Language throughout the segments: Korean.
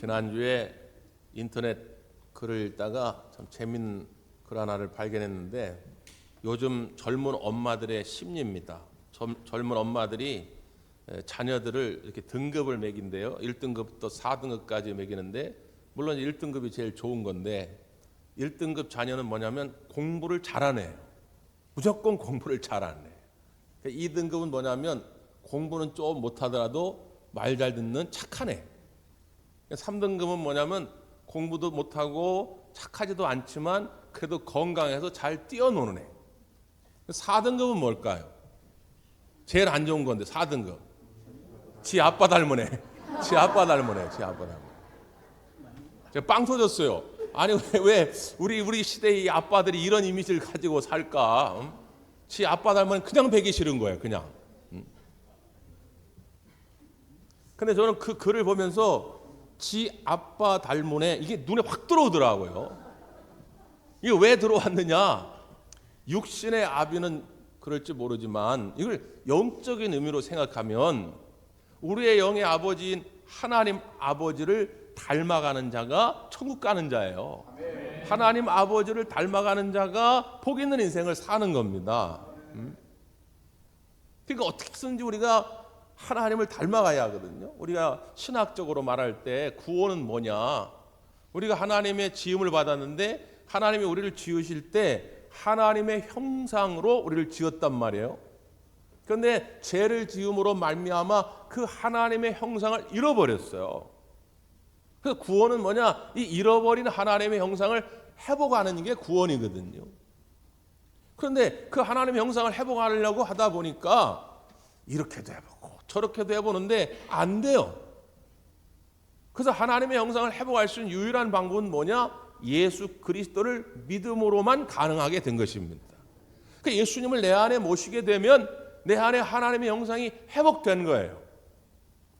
지난주에 인터넷 글을 읽다가 참 재밌는 글 하나를 발견했는데 요즘 젊은 엄마들의 심리입니다. 젊은 엄마들이 자녀들을 이렇게 등급을 매긴대요. 1등급부터 4등급까지 매기는데 물론 1등급이 제일 좋은 건데 1등급 자녀는 뭐냐면 공부를 잘하네. 무조건 공부를 잘하네. 2등급은 뭐냐면 공부는 좀 못하더라도 말 잘 듣는 착하네. 3등급은 뭐냐면 공부도 못하고 착하지도 않지만 그래도 건강해서 잘 뛰어노는 애. 4등급은 뭘까요? 제일 안 좋은 건데 4등급. 지 아빠 닮은 애. 지 아빠 닮은 애. 제가 빵 터졌어요. 아니 왜 우리 시대의 아빠들이 이런 이미지를 가지고 살까? 지 아빠 닮은 그냥 배기 싫은 거예요. 그냥. 근데 저는 그 글을 보면서 지 아빠 닮은 애 이게 눈에 확 들어오더라고요. 이게 왜 들어왔느냐? 육신의 아비는 그럴지 모르지만 이걸 영적인 의미로 생각하면 우리의 영의 아버지인 하나님 아버지를 닮아가는 자가 천국 가는 자예요. 하나님 아버지를 닮아가는 자가 복 있는 인생을 사는 겁니다. 그러니까 어떻게든지 우리가 하나님을 닮아가야 하거든요. 우리가 신학적으로 말할 때 구원은 뭐냐? 우리가 하나님의 지음을 받았는데 하나님이 우리를 지으실 때 하나님의 형상으로 우리를 지었단 말이에요. 그런데 죄를 지음으로 말미암아 그 하나님의 형상을 잃어버렸어요. 그래서 구원은 뭐냐? 이 잃어버린 하나님의 형상을 회복하는 게 구원이거든요. 그런데 그 하나님의 형상을 회복하려고 하다 보니까 이렇게도 해보고 저렇게도 해보는데 안 돼요. 그래서 하나님의 형상을 회복할 수 있는 유일한 방법은 뭐냐? 예수 그리스도를 믿음으로만 가능하게 된 것입니다. 그러니까 예수님을 내 안에 모시게 되면 내 안에 하나님의 형상이 회복된 거예요.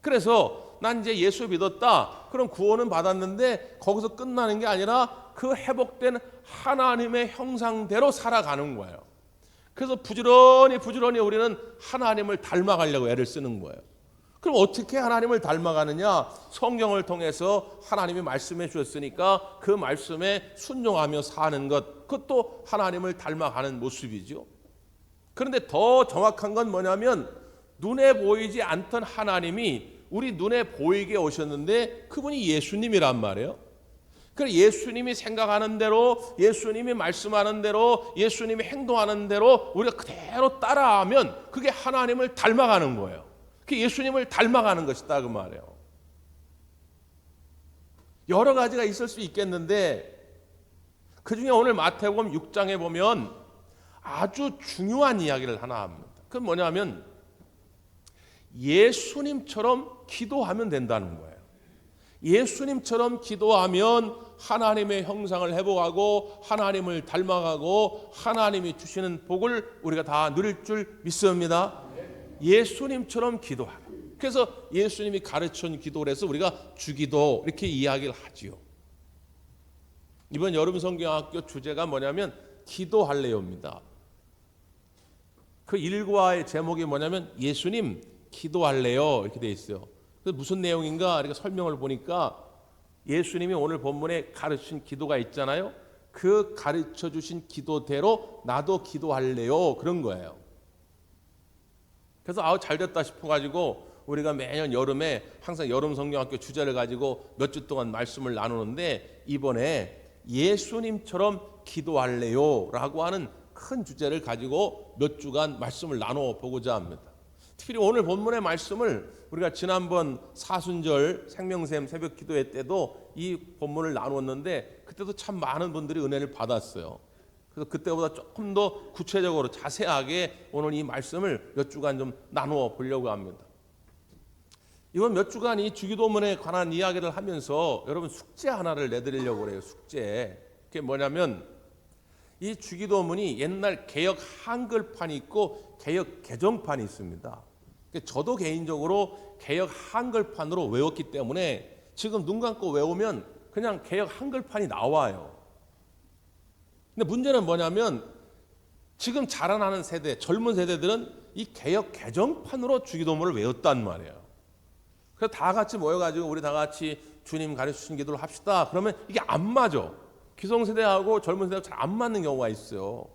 그래서 난 이제 예수 믿었다. 그럼 구원은 받았는데 거기서 끝나는 게 아니라 그 회복된 하나님의 형상대로 살아가는 거예요. 그래서 부지런히 우리는 하나님을 닮아가려고 애를 쓰는 거예요. 그럼 어떻게 하나님을 닮아가느냐? 성경을 통해서 하나님이 말씀해 주셨으니까 그 말씀에 순종하며 사는 것, 그것도 하나님을 닮아가는 모습이죠. 그런데 더 정확한 건 뭐냐면 눈에 보이지 않던 하나님이 우리 눈에 보이게 오셨는데 그분이 예수님이란 말이에요. 그래서 예수님이 생각하는 대로, 예수님이 말씀하는 대로, 예수님이 행동하는 대로 우리가 그대로 따라하면 그게 하나님을 닮아가는 거예요. 그게 예수님을 닮아가는 것이다 그 말이에요. 여러 가지가 있을 수 있겠는데 그중에 오늘 마태복음 6장에 보면 아주 중요한 이야기를 하나 합니다. 그건 뭐냐면 예수님처럼 기도하면 된다는 거예요. 예수님처럼 기도하면 하나님의 형상을 회복하고 하나님을 닮아가고 하나님이 주시는 복을 우리가 다 누릴 줄 믿습니다. 예수님처럼 기도하라. 그래서 예수님이 가르쳐준 기도를 해서 우리가 주기도 이렇게 이야기를 하지요. 이번 여름 성경학교 주제가 뭐냐면 기도할래요입니다. 그 일과의 제목이 뭐냐면 예수님 기도할래요 이렇게 돼 있어요. 그래서 무슨 내용인가 이렇게 설명을 보니까 예수님이 오늘 본문에 가르친 기도가 있잖아요. 그 가르쳐 주신 기도대로 나도 기도할래요 그런 거예요. 그래서 잘 됐다 싶어가지고 우리가 매년 여름에 항상 여름 성경학교 주제를 가지고 몇 주 동안 말씀을 나누는데 이번에 예수님처럼 기도할래요 라고 하는 큰 주제를 가지고 몇 주간 말씀을 나눠 보고자 합니다. 특히 오늘 본문의 말씀을 우리가 지난번 사순절 생명샘 새벽 기도회 때도 이 본문을 나누었는데 그때도 참 많은 분들이 은혜를 받았어요. 그래서 그때보다 조금 더 구체적으로 자세하게 오늘 이 말씀을 몇 주간 좀 나누어 보려고 합니다. 이번 몇 주간 이 주기도문에 관한 이야기를 하면서 여러분 숙제 하나를 내드리려고 그래요. 숙제. 그게 뭐냐면 이 주기도문이 옛날 개역 한글판이 있고 개역 개정판이 있습니다. 저도 개인적으로 개역 한글판으로 외웠기 때문에 지금 눈 감고 외우면 그냥 개역 한글판이 나와요. 근데 문제는 뭐냐면 지금 자라나는 세대, 젊은 세대들은 이 개역 개정판으로 주기도문을 외웠단 말이에요. 그래서 다 같이 모여가지고 우리 다 같이 주님 가르치신 기도를 합시다. 그러면 이게 안 맞아. 기성세대하고 젊은 세대하고 잘 안 맞는 경우가 있어요.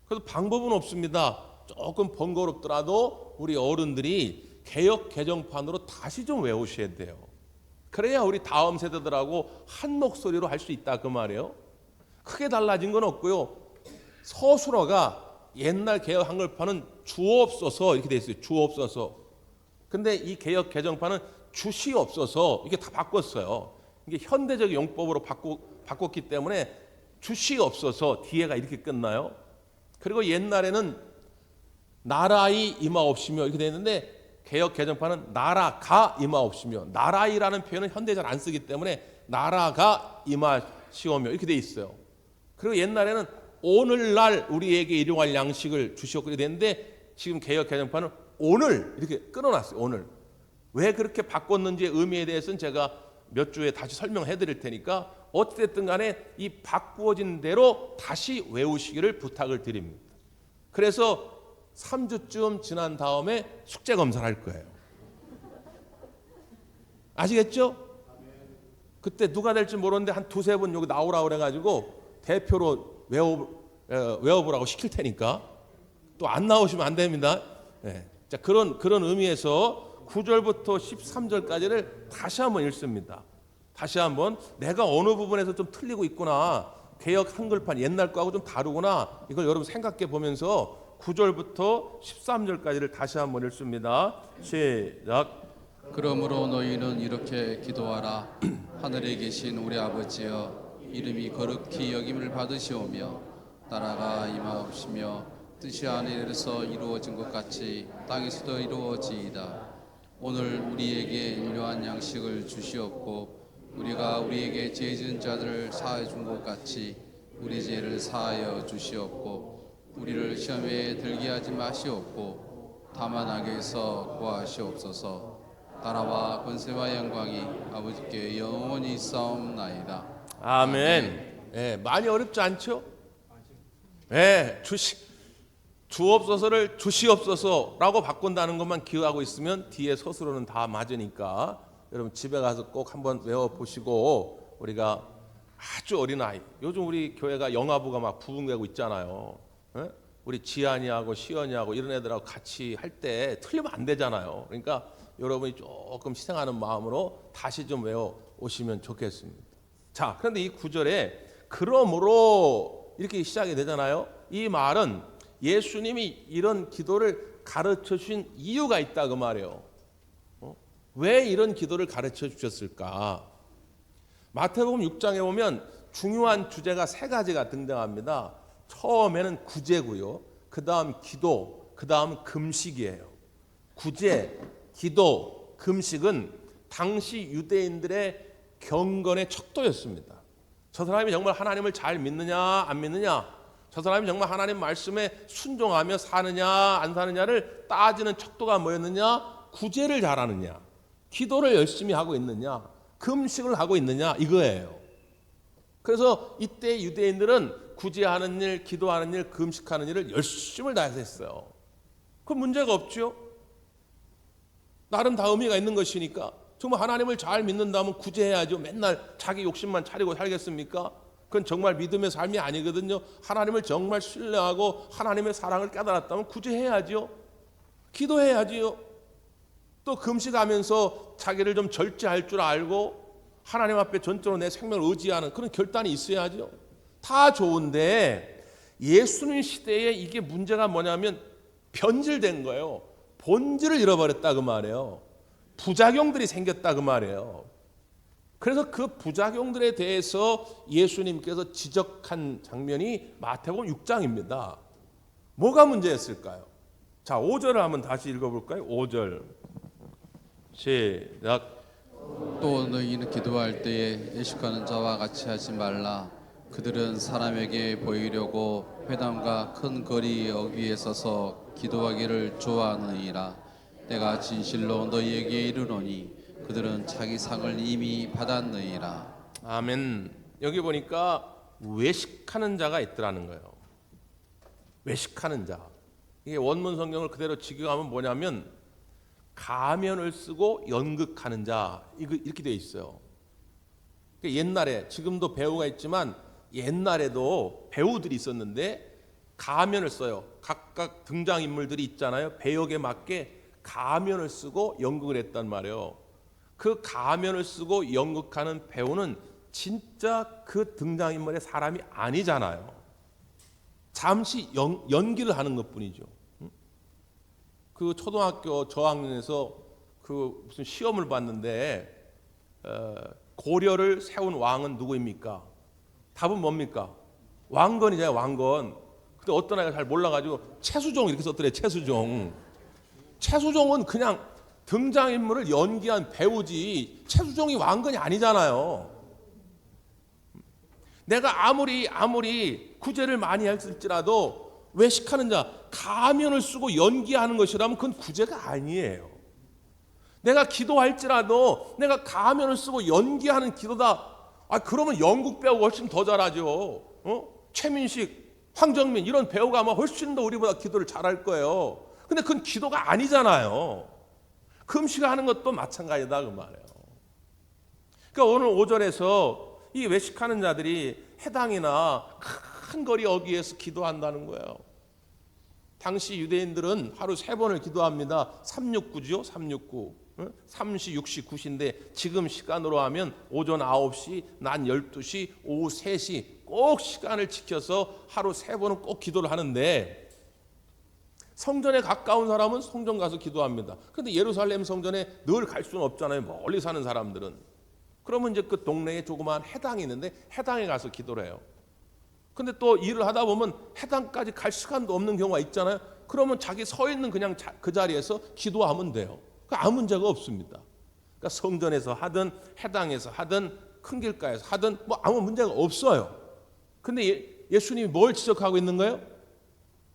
그래서 방법은 없습니다. 조금 번거롭더라도 우리 어른들이 개역 개정판으로 다시 좀 외우셔야 돼요. 그래야 우리 다음 세대들하고 한 목소리로 할 수 있다 그 말이에요. 크게 달라진 건 없고요. 서술어가 옛날 개역 한글판은 주옵소서 이렇게 돼 있어요. 주옵소서. 근데 이 개역 개정판은 주시옵소서 이게 다 바꿨어요. 이게 현대적 용법으로 바꿨기 때문에 주시옵소서 뒤에가 이렇게 끝나요. 그리고 옛날에는 나라이 임하옵시며 이렇게 돼 있는데 개역 개정판은 나라가 임하옵시며 나라이라는 표현은 현대 잘 안 쓰기 때문에 나라가 임하시오며 이렇게 돼 있어요. 그리고 옛날에는 오늘날 우리에게 일용할 양식을 주시옵고 이렇게 됐는데 지금 개역 개정판은 오늘 이렇게 끊어놨어요. 오늘. 왜 그렇게 바꿨는지의 의미에 대해서는 제가 몇 주에 다시 설명해 드릴 테니까 어찌됐든 간에 이 바꾸어진 대로 다시 외우시기를 부탁을 드립니다. 그래서 3주쯤 지난 다음에 숙제 검사를 할 거예요. 아시겠죠? 그때 누가 될지 모르는데 한 두세 번 여기 나오라고 그래가지고 대표로 외워보라고 시킬 테니까 또 안 나오시면 안 됩니다. 네. 자, 그런 의미에서 9절부터 13절까지를 다시 한번 읽습니다. 다시 한번 내가 어느 부분에서 좀 틀리고 있구나. 개역 한글판 옛날 거하고 좀 다르구나. 이걸 여러분 생각해 보면서 9절부터 13절까지를 다시 한번 읽습니다. 시작. 그러므로 너희는 이렇게 기도하라. 하늘에 계신 우리 아버지여, 이름이 거룩히 여김을 받으시오며 나라가 임하옵시며 뜻이 하늘에서 이루어진 것 같이 땅에서도 이루어지이다. 오늘 우리에게 일용할 양식을 주시옵고 우리가 우리에게 죄 지은 자들을 사하여 준 것 같이 우리 죄를 사하여 주시옵고 우리를 시험에 들게 하지 마시옵고 다만 악에서 구하시옵소서. 나라와 권세와 영광이 아버지께 영원히 있사옵나이다. 아멘. 예, 많이 어렵지 않죠? 예, 주옵소서를 주시옵소서라고 바꾼다는 것만 기억하고 있으면 뒤에 서술어는 다 맞으니까 여러분 집에 가서 꼭 한번 외워보시고 우리가 아주 어린아이 요즘 우리 교회가 영아부가 막 부흥되고 있잖아요. 예? 우리 지안이하고 시연이하고 이런 애들하고 같이 할 때 틀리면 안 되잖아요. 그러니까 여러분이 조금 희생하는 마음으로 다시 좀 외워오시면 좋겠습니다. 자, 그런데 이 구절에 그러므로 이렇게 시작이 되잖아요. 이 말은 예수님이 이런 기도를 가르쳐 주신 이유가 있다 그 말이에요. 왜 이런 기도를 가르쳐 주셨을까? 마태복음 6장에 보면 중요한 주제가 세 가지가 등장합니다. 처음에는 구제고요. 그 다음 기도, 그 다음 금식이에요. 구제, 기도, 금식은 당시 유대인들의 경건의 척도였습니다. 저 사람이 정말 하나님을 잘 믿느냐 안 믿느냐, 저 사람이 정말 하나님 말씀에 순종하며 사느냐 안 사느냐를 따지는 척도가 뭐였느냐? 구제를 잘하느냐, 기도를 열심히 하고 있느냐, 금식을 하고 있느냐 이거예요. 그래서 이때 유대인들은 구제하는 일, 기도하는 일, 금식하는 일을 열심을 다해서 했어요. 그 문제가 없죠. 나름 다 의미가 있는 것이니까. 정말 하나님을 잘 믿는다면 구제해야죠. 맨날 자기 욕심만 차리고 살겠습니까? 그건 정말 믿음의 삶이 아니거든요. 하나님을 정말 신뢰하고 하나님의 사랑을 깨달았다면 구제해야죠. 기도해야지요. 또 금식하면서 자기를 좀 절제할 줄 알고 하나님 앞에 전적으로 내 생명을 의지하는 그런 결단이 있어야죠. 다 좋은데 예수님 시대에 이게 문제가 뭐냐면 변질된 거예요. 본질을 잃어버렸다 그 말이에요. 부작용들이 생겼다 그 말이에요. 그래서 그 부작용들에 대해서 예수님께서 지적한 장면이 마태복음 6장입니다. 뭐가 문제였을까요? 자, 5절을 한번 다시 읽어볼까요? 5절 시작. 또 너희는 기도할 때에 예식하는 자와 같이 하지 말라. 그들은 사람에게 보이려고 회당과 큰 거리 어귀에 서서 기도하기를 좋아하느니라. 내가 진실로 너희에게 이르노니 그들은 자기 상을 이미 받았느니라. 아멘. 여기 보니까 외식하는 자가 있더라는 거예요. 외식하는 자. 이게 원문 성경을 그대로 직역하면 뭐냐면 가면을 쓰고 연극하는 자 이렇게 돼 있어요. 옛날에, 지금도 배우가 있지만 옛날에도 배우들이 있었는데 가면을 써요. 각각 등장인물들이 있잖아요. 배역에 맞게 가면을 쓰고 연극을 했단 말이에요. 그 가면을 쓰고 연극하는 배우는 진짜 그 등장인물의 사람이 아니잖아요. 잠시 연기를 하는 것뿐이죠. 그 초등학교 저학년에서 그 무슨 시험을 봤는데 고려를 세운 왕은 누구입니까? 답은 뭡니까? 왕건이잖아요. 왕건. 근데 어떤 아이가 잘 몰라가지고 최수종 이렇게 썼더래. 최수종. 최수종은 그냥 등장인물을 연기한 배우지 최수종이 왕건이 아니잖아요. 내가 아무리 구제를 많이 했을지라도 외식하는 자, 가면을 쓰고 연기하는 것이라면 그건 구제가 아니에요. 내가 기도할지라도 내가 가면을 쓰고 연기하는 기도다. 그러면 연극 배우가 훨씬 더 잘하죠. 최민식, 황정민 이런 배우가 아마 훨씬 더 우리보다 기도를 잘할 거예요. 근데 그건 기도가 아니잖아요. 금식하는 것도 마찬가지다 그 말이에요. 그러니까 오늘 5절에서 이 외식하는 자들이 해당이나 큰 거리 어귀에서 기도한다는 거예요. 당시 유대인들은 하루 3번을 기도합니다. 369죠. 369. 3시, 6시, 9시인데 지금 시간으로 하면 오전 9시, 낮 12시, 오후 3시 꼭 시간을 지켜서 하루 3번은 꼭 기도를 하는데 성전에 가까운 사람은 성전 가서 기도합니다. 그런데 예루살렘 성전에 늘 갈 수는 없잖아요. 멀리 사는 사람들은. 그러면 이제 그 동네에 조그마한 해당이 있는데 해당에 가서 기도를 해요. 근데 또 일을 하다 보면 해당까지 갈 시간도 없는 경우가 있잖아요. 그러면 자기 서 있는 그냥 그 자리에서 기도하면 돼요. 아무 문제가 없습니다. 그러니까 성전에서 하든 해당에서 하든 큰 길가에서 하든 뭐 아무 문제가 없어요. 근데 예수님이 뭘 지적하고 있는 거예요?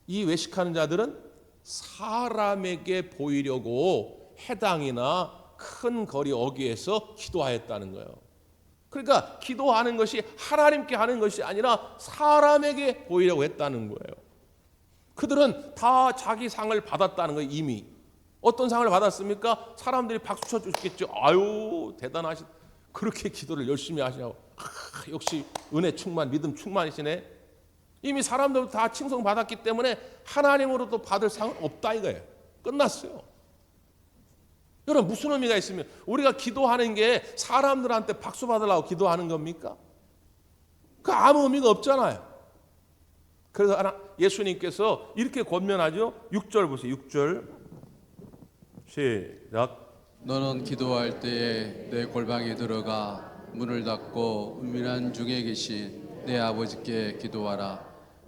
이 외식하는 자들은 사람에게 보이려고 해당이나 큰 거리 어귀에서 기도하였다는 거예요. 그러니까 기도하는 것이 하나님께 하는 것이 아니라 사람에게 보이려고 했다는 거예요. 그들은 다 자기 상을 받았다는 거예요. 이미. 어떤 상을 받았습니까? 사람들이 박수 쳐주겠죠. 아유 대단하시. 그렇게 기도를 열심히 하시냐고. 역시 은혜 충만, 믿음 충만이시네. 이미 사람들 다 칭송 받았기 때문에 하나님으로도 받을 상은 없다 이거예요. 끝났어요. 여러분 무슨 의미가 있으면 우리가 기도하는 게 사람들한테 박수 받으려고 기도하는 겁니까? 그 아무 의미가 없잖아요. 그래서 예수님께서 이렇게 권면하죠. 6절 보세요. 6절 시작. 너는 기도할 때에 내 골방에 들어가 문을 닫고 은밀한 중에 계신 내 아버지께 기도하라.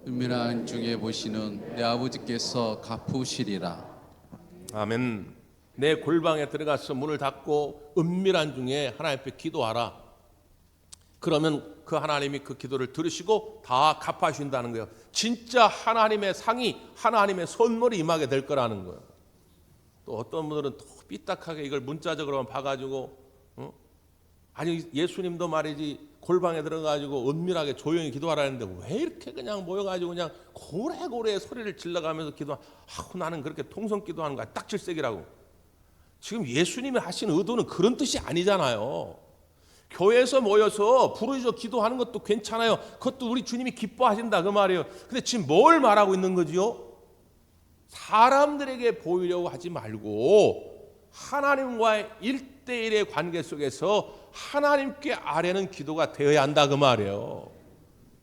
은밀한 중에 보시는 내 아버지께서 갚으시리라. 아멘. 내 골방에 들어가서 문을 닫고 은밀한 중에 하나님 앞에 기도하라. 그러면 그 하나님이 그 기도를 들으시고 다 갚아주신다는 거예요. 진짜 하나님의 상이, 하나님의 선물이 임하게 될 거라는 거예요. 또 어떤 분들은 또 삐딱하게 이걸 문자적으로만 봐가지고 아니 예수님도 말이지 골방에 들어가지고 은밀하게 조용히 기도하라는데 왜 이렇게 그냥 모여가지고 그냥 고래고래 소리를 질러가면서 기도하고 나는 그렇게 통성 기도하는 거야. 딱질색이라고. 지금 예수님이 하신 의도는 그런 뜻이 아니잖아요. 교회에서 모여서 부르짖어 기도하는 것도 괜찮아요. 그것도 우리 주님이 기뻐하신다 그 말이에요. 근데 지금 뭘 말하고 있는 거지요? 사람들에게 보이려고 하지 말고 하나님과의 1대1의 관계 속에서 하나님께 아뢰는 기도가 되어야 한다 그 말이에요.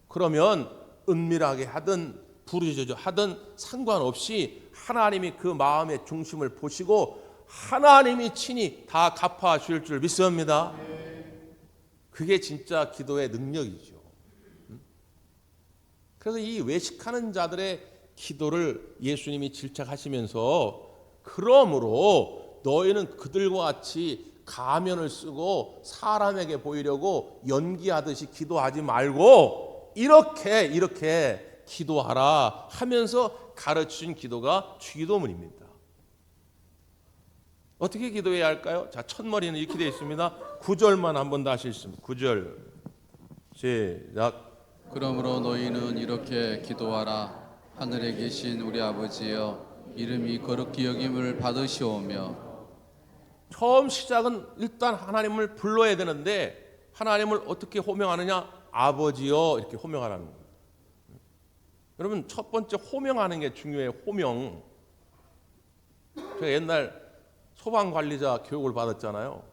그러면 은밀하게 하든 부르짖어 하든 상관없이 하나님이 그 마음의 중심을 보시고 하나님이 친히 다 갚아주실 줄 믿습니다. 그게 진짜 기도의 능력이죠. 그래서 이 외식하는 자들의 기도를 예수님이 질책하시면서 그러므로 너희는 그들과 같이 가면을 쓰고 사람에게 보이려고 연기하듯이 기도하지 말고 이렇게 기도하라 하면서 가르치신 기도가 주기도문입니다. 어떻게 기도해야 할까요? 자, 첫머리는 이렇게 되어 있습니다. 9절만 한 번 더 하시겠습니다. 9절 시작. 그러므로 너희는 이렇게 기도하라. 하늘에 계신 우리 아버지여, 이름이 거룩히 여김을 받으시오며. 처음 시작은 일단 하나님을 불러야 되는데 하나님을 어떻게 호명하느냐? 아버지여 이렇게 호명하라는 거예요. 여러분 첫 번째 호명하는 게 중요해요. 호명. 제가 옛날 소방관리자 교육을 받았잖아요.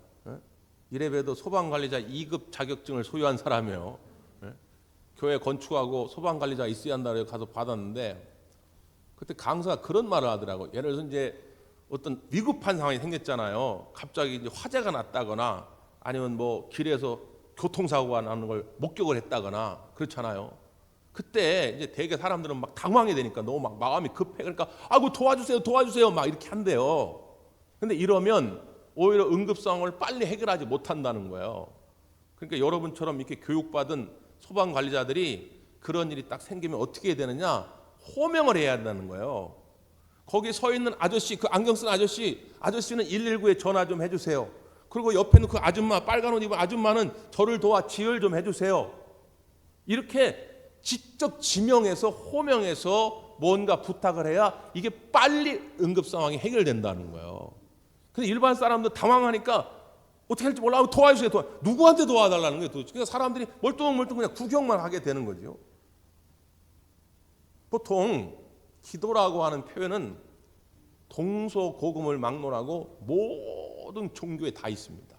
이래봬도 소방관리자 2급 자격증을 소유한 사람이에요. 교회 건축하고 소방관리자 있어야 한다고 가서 받았는데 그때 강사가 그런 말을 하더라고요. 예를 들어서 이제 어떤 위급한 상황이 생겼잖아요. 갑자기 이제 화재가 났다거나 아니면 뭐 길에서 교통사고가 나는 걸 목격을 했다거나 그렇잖아요. 그때 이제 대개 사람들은 막 당황이 되니까 너무 막 마음이 급해. 그러니까 아이고 도와주세요 막 이렇게 한대요. 근데 이러면 오히려 응급 상황을 빨리 해결하지 못한다는 거예요. 그러니까 여러분처럼 이렇게 교육받은 소방 관리자들이 그런 일이 딱 생기면 어떻게 해야 되느냐? 호명을 해야 한다는 거예요. 거기 서 있는 아저씨, 그 안경 쓴 아저씨는 119에 전화 좀 해주세요. 그리고 옆에 있는 그 아줌마, 빨간 옷 입은 아줌마는 저를 도와 지혈 좀 해주세요. 이렇게 직접 지명해서 호명해서 뭔가 부탁을 해야 이게 빨리 응급 상황이 해결된다는 거예요. 근데 일반 사람들 당황하니까 어떻게 할지 몰라. 도와주세요. 누구한테 도와달라는 거예요. 그러니까 사람들이 멀뚱멀뚱 그냥 구경만 하게 되는 거죠. 보통 기도라고 하는 표현은 동서고금을 막론하고 모든 종교에 다 있습니다.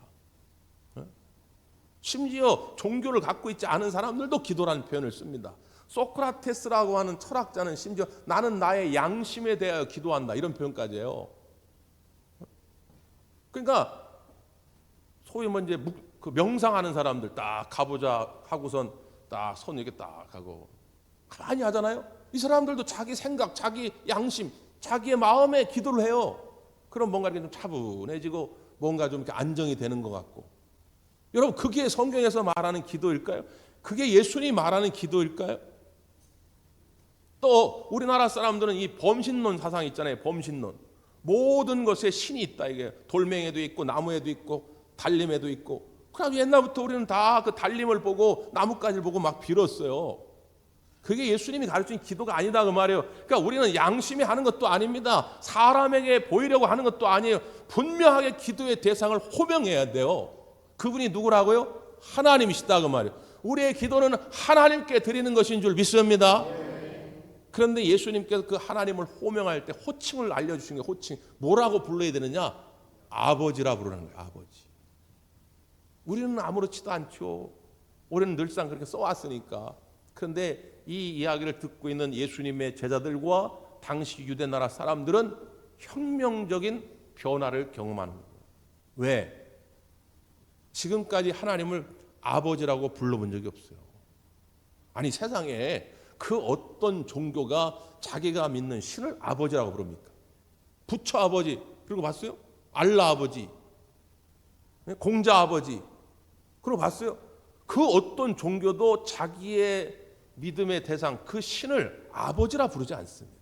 심지어 종교를 갖고 있지 않은 사람들도 기도라는 표현을 씁니다. 소크라테스라고 하는 철학자는 심지어 나는 나의 양심에 대하여 기도한다 이런 표현까지 해요. 그러니까 소위 뭐 이제 그 명상하는 사람들 딱 가보자 하고선 딱 손 이렇게 딱 하고 가만히 하잖아요. 이 사람들도 자기 생각, 자기 양심, 자기의 마음에 기도를 해요. 그럼 뭔가 이렇게 좀 차분해지고 뭔가 좀 이렇게 안정이 되는 것 같고. 여러분 그게 성경에서 말하는 기도일까요? 그게 예수님이 말하는 기도일까요? 또 우리나라 사람들은 이 범신론 사상 있잖아요. 범신론. 모든 것에 신이 있다. 이게 돌멩이에도 있고 나무에도 있고 달림에도 있고. 그래서 옛날부터 우리는 다 그 달림을 보고 나뭇가지를 보고 막 빌었어요. 그게 예수님이 가르친 기도가 아니다 그 말이에요. 그러니까 우리는 양심이 하는 것도 아닙니다. 사람에게 보이려고 하는 것도 아니에요. 분명하게 기도의 대상을 호명해야 돼요. 그분이 누구라고요? 하나님이시다 그 말이에요. 우리의 기도는 하나님께 드리는 것인 줄 믿습니다. 그런데 예수님께서 그 하나님을 호명할 때 호칭을 알려주신 게 호칭. 뭐라고 불러야 되느냐? 아버지라 부르는 거예요. 아버지. 우리는 아무렇지도 않죠. 우리는 늘상 그렇게 써왔으니까. 그런데 이 이야기를 듣고 있는 예수님의 제자들과 당시 유대 나라 사람들은 혁명적인 변화를 경험하는 거예요. 왜? 지금까지 하나님을 아버지라고 불러본 적이 없어요. 아니 세상에 그 어떤 종교가 자기가 믿는 신을 아버지라고 부릅니까? 부처 아버지 그리고 봤어요? 알라 아버지, 공자 아버지 그리고 봤어요? 그 어떤 종교도 자기의 믿음의 대상 그 신을 아버지라 부르지 않습니다.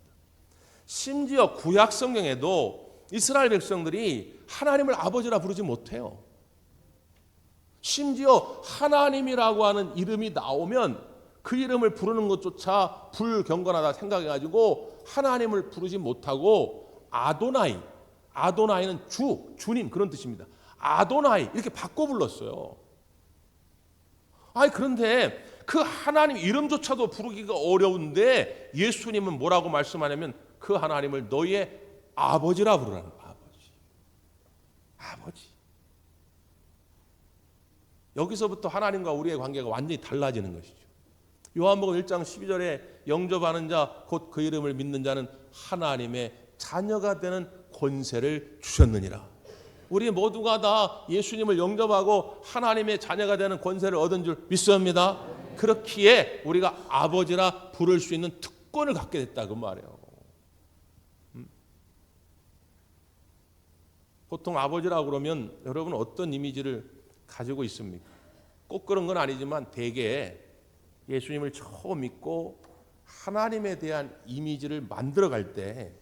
심지어 구약 성경에도 이스라엘 백성들이 하나님을 아버지라 부르지 못해요. 심지어 하나님이라고 하는 이름이 나오면 그 이름을 부르는 것조차 불경건하다 생각해가지고 하나님을 부르지 못하고 아도나이는 주님 그런 뜻입니다. 아도나이 이렇게 바꿔 불렀어요. 그런데 그 하나님 이름조차도 부르기가 어려운데 예수님은 뭐라고 말씀하냐면 그 하나님을 너희의 아버지라 부르라는 거예요. 아버지. 여기서부터 하나님과 우리의 관계가 완전히 달라지는 것이죠. 요한복음 1장 12절에 영접하는 자 곧 그 이름을 믿는 자는 하나님의 자녀가 되는 권세를 주셨느니라. 우리 모두가 다 예수님을 영접하고 하나님의 자녀가 되는 권세를 얻은 줄 믿습니다. 그렇기에 우리가 아버지라 부를 수 있는 특권을 갖게 됐다 그 말이에요. 보통 아버지라고 그러면 여러분 어떤 이미지를 가지고 있습니까? 꼭 그런 건 아니지만 대개 예수님을 처음 믿고 하나님에 대한 이미지를 만들어갈 때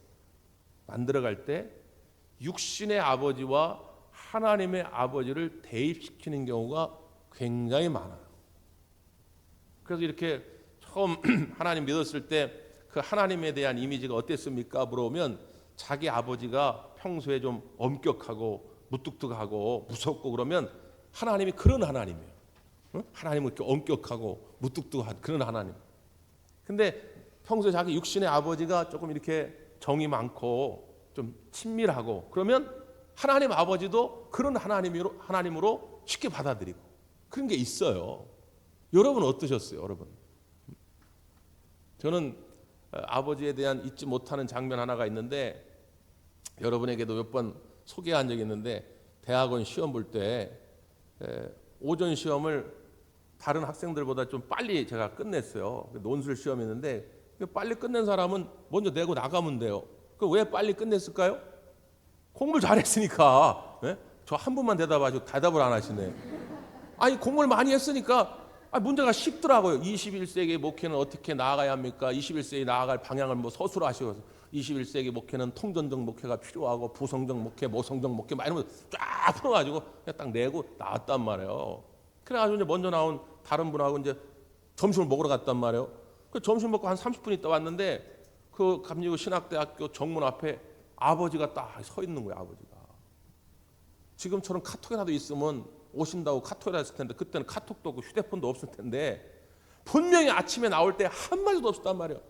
육신의 아버지와 하나님의 아버지를 대입시키는 경우가 굉장히 많아요. 그래서 이렇게 처음 하나님 믿었을 때 그 하나님에 대한 이미지가 어땠습니까? 물어보면 자기 아버지가 평소에 좀 엄격하고 무뚝뚝하고 무섭고 그러면 하나님이 그런 하나님이에요. 하나님은 이렇게 엄격하고 무뚝뚝한 그런 하나님. 근데 평소에 자기 육신의 아버지가 조금 이렇게 정이 많고 좀 친밀하고 그러면 하나님 아버지도 그런 하나님으로 쉽게 받아들이고 그런 게 있어요. 여러분 어떠셨어요, 여러분? 저는 아버지에 대한 잊지 못하는 장면 하나가 있는데 여러분에게도 몇 번 소개한 적이 있는데 대학원 시험 볼 때 오전 시험을 다른 학생들보다 좀 빨리 제가 끝냈어요. 논술 시험이었는데 빨리 끝낸 사람은 먼저 내고 나가면 돼요. 그 왜 빨리 끝냈을까요? 공부를 잘했으니까. 네? 저 한 분만 대답하시고 대답을 안 하시네. 아니 공부를 많이 했으니까 문제가 쉽더라고요. 21세기 목회는 어떻게 나아가야 합니까? 21세기 나아갈 방향을 뭐 서술하시고 21세기 목회는 통전적 목회가 필요하고 부성적 목회, 모성적 목회 막 이러면서 쫙 풀어가지고 그냥 딱 내고 나왔단 말이에요. 그래가지고 이제 먼저 나온 다른 분하고 이제 점심을 먹으러 갔단 말이에요. 그 점심 먹고 한 30분 있다 왔는데 그 감리교 신학대학교 정문 앞에 아버지가 딱 서 있는 거예요. 아버지가. 지금처럼 카톡이라도 있으면 오신다고 카톡이라 했을 텐데 그때는 카톡도 없고 휴대폰도 없을 텐데 분명히 아침에 나올 때 한마디도 없었단 말이에요.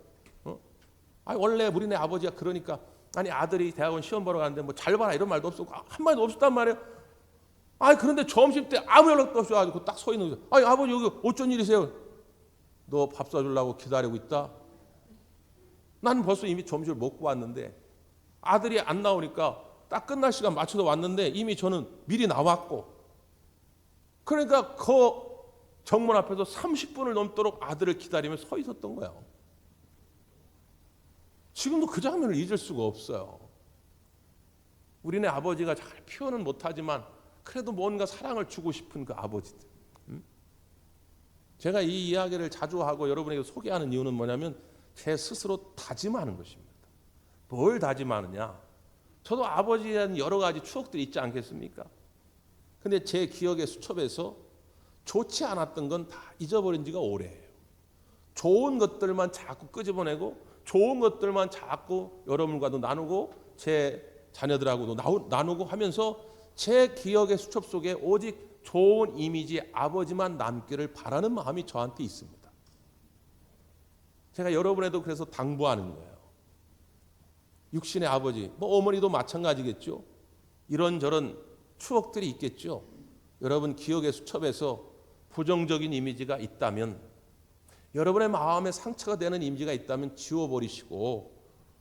아니 원래 우리네 아버지가 그러니까 아니 아들이 대학원 시험 보러 가는데 뭐 잘 봐라 이런 말도 없었고 한마디도 없었단 말이에요. 아니 그런데 점심 때 아무 연락도 없어가지고 딱 서 있는 거죠. 아니 아버지 여기 어쩐 일이세요? 너 밥 사주려고 기다리고 있다. 나는 벌써 이미 점심을 먹고 왔는데 아들이 안 나오니까 딱 끝날 시간 맞춰서 왔는데 이미 저는 미리 나왔고 그러니까 그 정문 앞에서 30분을 넘도록 아들을 기다리며 서 있었던 거예요. 지금도 그 장면을 잊을 수가 없어요. 우리네 아버지가 잘 표현은 못하지만 그래도 뭔가 사랑을 주고 싶은 그 아버지들. 제가 이 이야기를 자주 하고 여러분에게 소개하는 이유는 뭐냐면 제 스스로 다짐하는 것입니다. 뭘 다짐하느냐? 저도 아버지에 대한 여러 가지 추억들이 있지 않겠습니까? 근데 제 기억의 수첩에서 좋지 않았던 건 다 잊어버린 지가 오래예요. 좋은 것들만 자꾸 끄집어내고 좋은 것들만 자꾸 여러분과도 나누고 제 자녀들하고도 나누고 하면서 제 기억의 수첩 속에 오직 좋은 이미지 아버지만 남기를 바라는 마음이 저한테 있습니다. 제가 여러분에도 그래서 당부하는 거예요. 육신의 아버지, 뭐 어머니도 마찬가지겠죠. 이런저런 추억들이 있겠죠. 여러분 기억의 수첩에서 부정적인 이미지가 있다면 여러분의 마음에 상처가 되는 이미지가 있다면 지워버리시고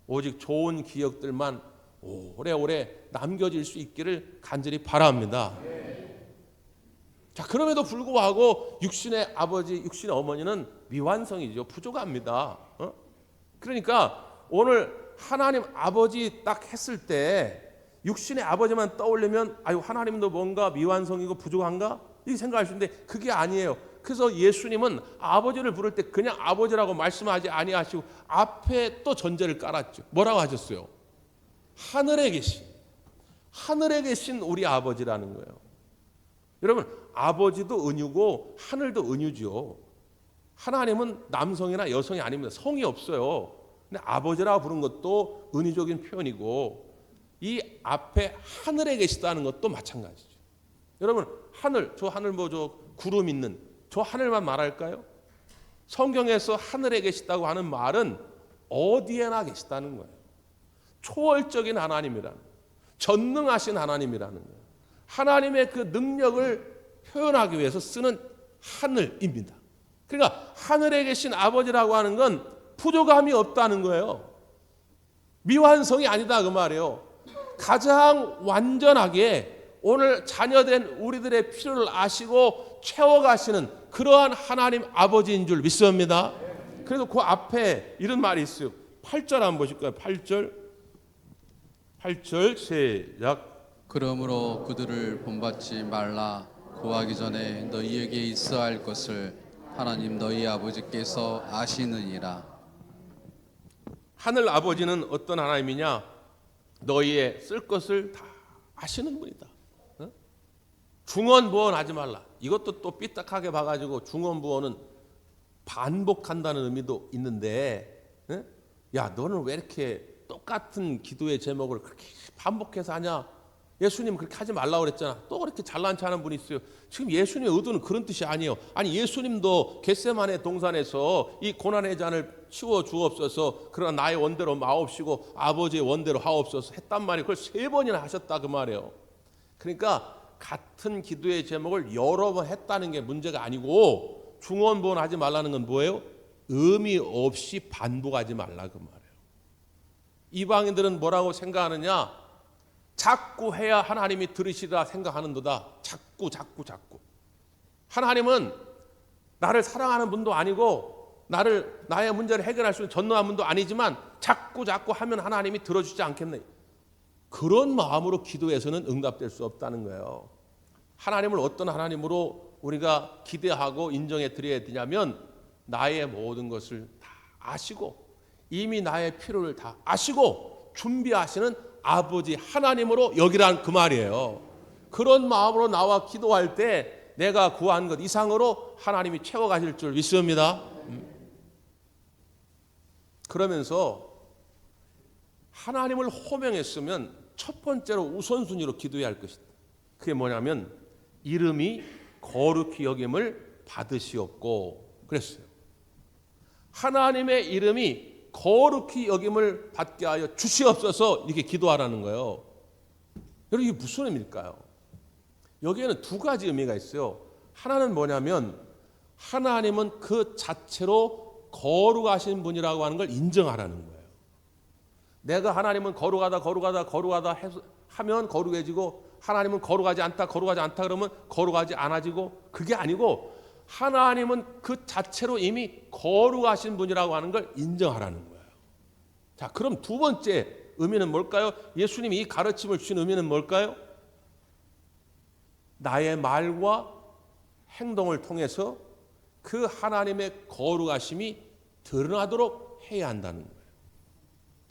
오직 좋은 기억들만 오래오래 남겨질 수 있기를 간절히 바랍니다. 자, 그럼에도 불구하고 육신의 아버지, 육신의 어머니는 미완성이죠. 부족합니다. 그러니까 오늘 하나님 아버지 딱 했을 때 육신의 아버지만 떠올리면 아유 하나님도 뭔가 미완성이고 부족한가? 이렇게 생각할 수 있는데 그게 아니에요. 그래서 예수님은 아버지를 부를 때 그냥 아버지라고 말씀하지 아니하시고 앞에 또 전제를 깔았죠. 뭐라고 하셨어요? 하늘에 계신 우리 아버지라는 거예요. 여러분 아버지도 은유고 하늘도 은유죠. 하나님은 남성이나 여성이 아닙니다. 성이 없어요. 근데 아버지라고 부른 것도 은유적인 표현이고 이 앞에 하늘에 계시다는 것도 마찬가지죠. 여러분 하늘, 저 하늘 뭐 저 구름 있는 저 하늘만 말할까요? 성경에서 하늘에 계시다고 하는 말은 어디에나 계시다는 거예요. 초월적인 하나님이라는 거예요. 전능하신 하나님이라는 거예요. 하나님의 그 능력을 표현하기 위해서 쓰는 하늘입니다. 그러니까 하늘에 계신 아버지라고 하는 건 부족함이 없다는 거예요. 미완성이 아니다 그 말이에요. 가장 완전하게 오늘 자녀된 우리들의 필요를 아시고 채워가시는 그러한 하나님 아버지인 줄 믿습니다. 그래서 그 앞에 이런 말이 있어요. 8절 한번 보실까요? 8절 시작. 그러므로 그들을 본받지 말라. 구하기 전에 너희에게 있어야 할 것을 하나님 너희 아버지께서 아시느니라. 하늘 아버지는 어떤 하나님이냐? 너희의 쓸 것을 다 아시는 분이다. 중언부언하지 말라. 이것도 또 삐딱하게 봐가지고 중언부언은 반복한다는 의미도 있는데, 야 너는 왜 이렇게 똑같은 기도의 제목을 그렇게 반복해서 하냐? 예수님 그렇게 하지 말라고 그랬잖아. 또 그렇게 잘난 체 하는 분이 있어요. 지금 예수님의 의도는 그런 뜻이 아니에요. 아니 예수님도 겟세마네 동산에서 이 고난의 잔을 치워 주옵소서, 그러나 나의 원대로 마옵시고 아버지의 원대로 하옵소서 했단 말이에요. 그걸 3번이나 하셨다 그 말이에요. 그러니까 같은 기도의 제목을 여러 번 했다는 게 문제가 아니고, 중원부원하지 말라는 건 뭐예요? 의미 없이 반복하지 말라 그 말이에요. 이방인들은 뭐라고 생각하느냐? 자꾸 해야 하나님이 들으시리라 생각하는도다. 자꾸. 하나님은 나를 사랑하는 분도 아니고 나의 문제를 해결할 수 있는 전능한 분도 아니지만 자꾸 하면 하나님이 들어주지 않겠네. 그런 마음으로 기도해서는 응답될 수 없다는 거예요. 하나님을 어떤 하나님으로 우리가 기대하고 인정해 드려야 되냐면, 나의 모든 것을 다 아시고 이미 나의 필요를 다 아시고 준비하시는 아버지 하나님으로 여기란 그 말이에요. 그런 마음으로 나와 기도할 때 내가 구한 것 이상으로 하나님이 채워가실 줄 믿습니다. 그러면서 하나님을 호명했으면 첫 번째로 우선순위로 기도해야 할 것이다. 그게 뭐냐면 이름이 거룩히 여김을 받으시옵고 그랬어요. 하나님의 이름이 거룩히 여김을 받게 하여 주시옵소서, 이렇게 기도하라는 거예요. 여러분 이게 무슨 의미일까요? 여기에는 2가지 의미가 있어요. 하나는 뭐냐면 하나님은 그 자체로 거룩하신 분이라고 하는 걸 인정하라는 거예요. 내가 하나님은 거룩하다 하면 거룩해지고, 하나님은 거룩하지 않다 그러면 거룩하지 않아지고, 그게 아니고 하나님은 그 자체로 이미 거룩하신 분이라고 하는 걸 인정하라는 거예요. 자, 그럼 2번째 의미는 뭘까요? 예수님이 이 가르침을 주신 의미는 뭘까요? 나의 말과 행동을 통해서 그 하나님의 거룩하심이 드러나도록 해야 한다는 거예요.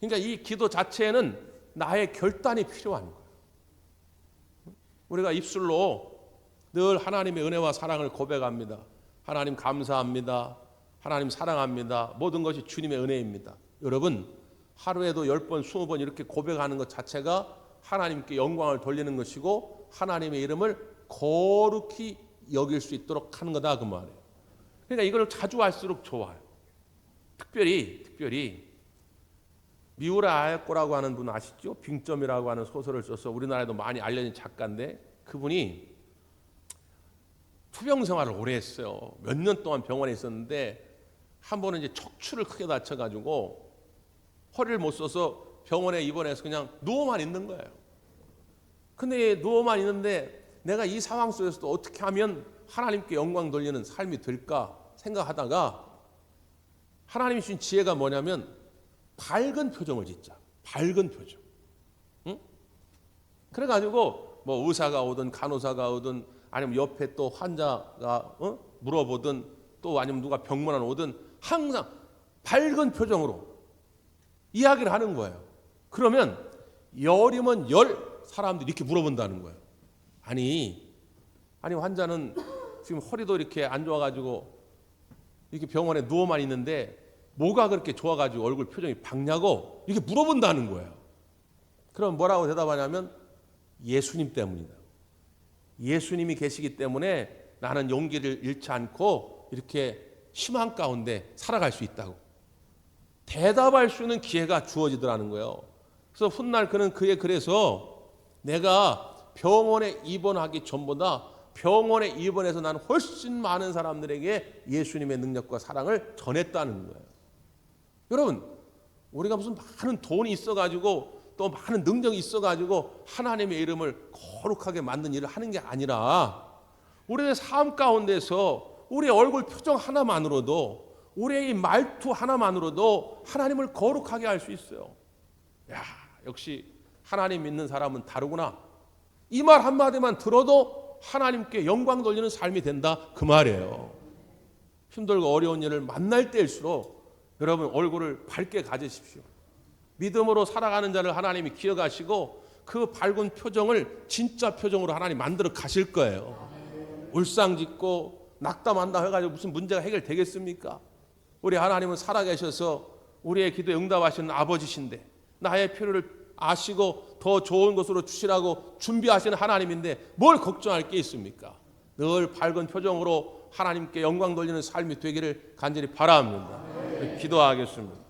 그러니까 이 기도 자체에는 나의 결단이 필요한 거예요. 우리가 입술로 늘 하나님의 은혜와 사랑을 고백합니다. 하나님 감사합니다. 하나님 사랑합니다. 모든 것이 주님의 은혜입니다. 여러분, 하루에도 10번, 20번 이렇게 고백하는 것 자체가 하나님께 영광을 돌리는 것이고 하나님의 이름을 거룩히 여길 수 있도록 하는 거다 그 말이에요. 그러니까 이걸 자주 할수록 좋아요. 특별히 미우라 아야코라고 하는 분 아시죠? 빙점이라고 하는 소설을 써서 우리나라에도 많이 알려진 작가인데, 그분이 투병 생활을 오래 했어요. 몇 년 동안 병원에 있었는데 한 번은 이제 척추를 크게 다쳐가지고 허리를 못 써서 병원에 입원해서 그냥 누워만 있는 거예요. 근데 누워만 있는데 내가 이 상황 속에서도 어떻게 하면 하나님께 영광 돌리는 삶이 될까 생각하다가 하나님이 주신 지혜가 뭐냐면 밝은 표정을 짓자. 밝은 표정. 응? 그래가지고 뭐 의사가 오든 간호사가 오든 아니면 옆에 또 환자가 물어보든 또 아니면 누가 병문안 오든 항상 밝은 표정으로 이야기를 하는 거예요. 그러면 열이면 열 사람들이 이렇게 물어본다는 거예요. 아니 환자는 지금 허리도 이렇게 안 좋아가지고 이렇게 병원에 누워만 있는데 뭐가 그렇게 좋아가지고 얼굴 표정이 밝냐고 이렇게 물어본다는 거예요. 그럼 뭐라고 대답하냐면 예수님 때문이다. 예수님이 계시기 때문에 나는 용기를 잃지 않고 이렇게 희망 가운데 살아갈 수 있다고 대답할 수 있는 기회가 주어지더라는 거예요. 그래서 훗날 그는 그래서 내가 병원에 입원하기 전보다 병원에 입원해서 나는 훨씬 많은 사람들에게 예수님의 능력과 사랑을 전했다는 거예요. 여러분, 우리가 무슨 많은 돈이 있어가지고 또 많은 능력이 있어가지고 하나님의 이름을 거룩하게 만든 일을 하는 게 아니라 우리의 삶 가운데서 우리의 얼굴 표정 하나만으로도 우리의 말투 하나만으로도 하나님을 거룩하게 할 수 있어요. 야, 역시 하나님 믿는 사람은 다르구나. 이 말 한마디만 들어도 하나님께 영광 돌리는 삶이 된다 그 말이에요. 힘들고 어려운 일을 만날 때일수록 여러분 얼굴을 밝게 가지십시오. 믿음으로 살아가는 자를 하나님이 기억하시고 그 밝은 표정을 진짜 표정으로 하나님 만들어 가실 거예요. 울상짓고 낙담한다 해가지고 무슨 문제가 해결되겠습니까? 우리 하나님은 살아계셔서 우리의 기도에 응답하시는 아버지신데 나의 필요를 아시고 더 좋은 것으로 주시라고 준비하시는 하나님인데 뭘 걱정할 게 있습니까? 늘 밝은 표정으로 하나님께 영광 돌리는 삶이 되기를 간절히 바랍니다. 기도하겠습니다.